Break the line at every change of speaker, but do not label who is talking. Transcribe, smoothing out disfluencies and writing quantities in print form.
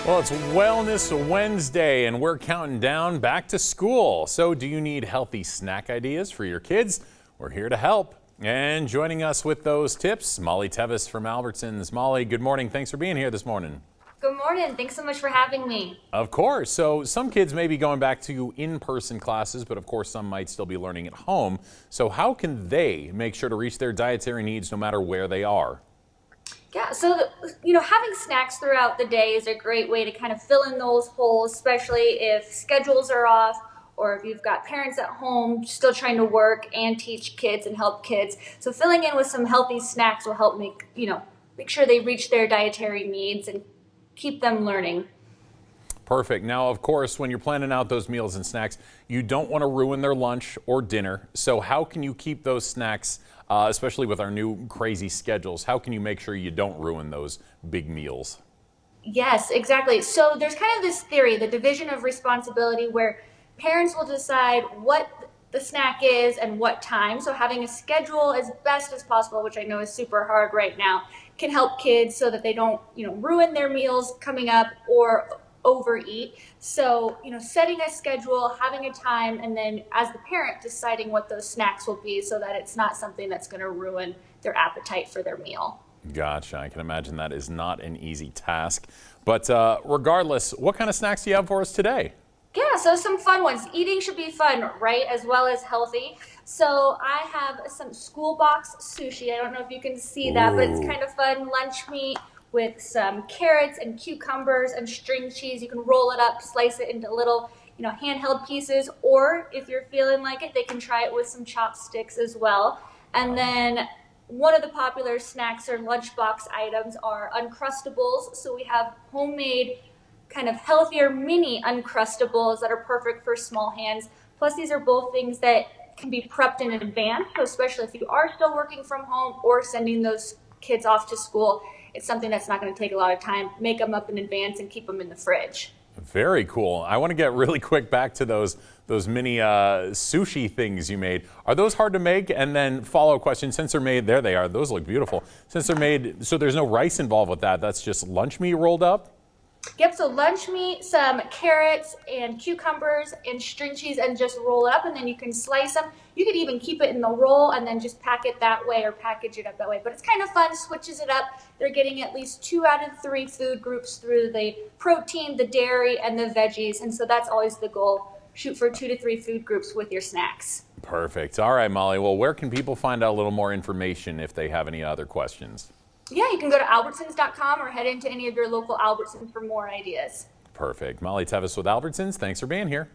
Well, it's Wellness Wednesday, and we're counting down back to school. So do you need healthy snack ideas for your kids? We're here to help. And joining us with those tips, Molly Tevis from Albertsons. Molly, good morning. Thanks for being here this morning.
Good morning. Thanks so much for having me.
Of course. So some kids may be going back to in-person classes, but of course some might still be learning at home. So how can they make sure to reach their dietary needs no matter where they are?
Yeah, so having snacks throughout the day is a great way to kind of fill in those holes, especially if schedules are off or if you've got parents at home still trying to work and teach kids and help kids. So filling in with some healthy snacks will help make sure they reach their dietary needs and keep them learning.
Perfect. Now, of course, when you're planning out those meals and snacks, you don't want to ruin their lunch or dinner. So how can you keep those snacks, especially with our new crazy schedules, how can you make sure you don't ruin those big meals?
Yes, exactly. So there's kind of this theory, the division of responsibility, where parents will decide what the snack is and what time. So having a schedule as best as possible, which I know is super hard right now, can help kids so that they don't, ruin their meals coming up or overeat. So, setting a schedule, having a time, and then as the parent deciding what those snacks will be so that it's not something that's going to ruin their appetite for their meal.
Gotcha. I can imagine that is not an easy task. But regardless, what kind of snacks do you have for us today?
Yeah, so some fun ones. Eating should be fun, right? As well as healthy. So I have some school box sushi. I don't know if you can see that, but it's kind of fun. Lunch meat with some carrots and cucumbers and string cheese. You can roll it up, slice it into little, handheld pieces, or if you're feeling like it, they can try it with some chopsticks as well. And then one of the popular snacks or lunchbox items are Uncrustables. So we have homemade kind of healthier mini Uncrustables that are perfect for small hands. Plus, these are both things that can be prepped in advance. So especially if you are still working from home or sending those kids off to school, it's something that's not going to take a lot of time. Make them up in advance and keep them in the fridge.
Very cool. I want to get really quick back to those mini sushi things you made. Are those hard to make? And then follow-up question, since they're made, there they are, those look beautiful. Since they're made, so there's no rice involved with that, that's just lunch meat rolled up?
Yep, so lunch meat, some carrots and cucumbers and string cheese, and just roll it up, and then you can slice them. You could even keep it in the roll and then just pack it that way or package it up that way. But it's kind of fun, switches it up. They're getting at least 2 out of 3 food groups through the protein, the dairy, and the veggies. And so that's always the goal. Shoot for 2 to 3 food groups with your snacks.
Perfect. All right, Molly. Well, where can people find out a little more information if they have any other questions?
Yeah, you can go to albertsons.com or head into any of your local Albertsons for more ideas.
Perfect. Molly Tevis with Albertsons, thanks for being here.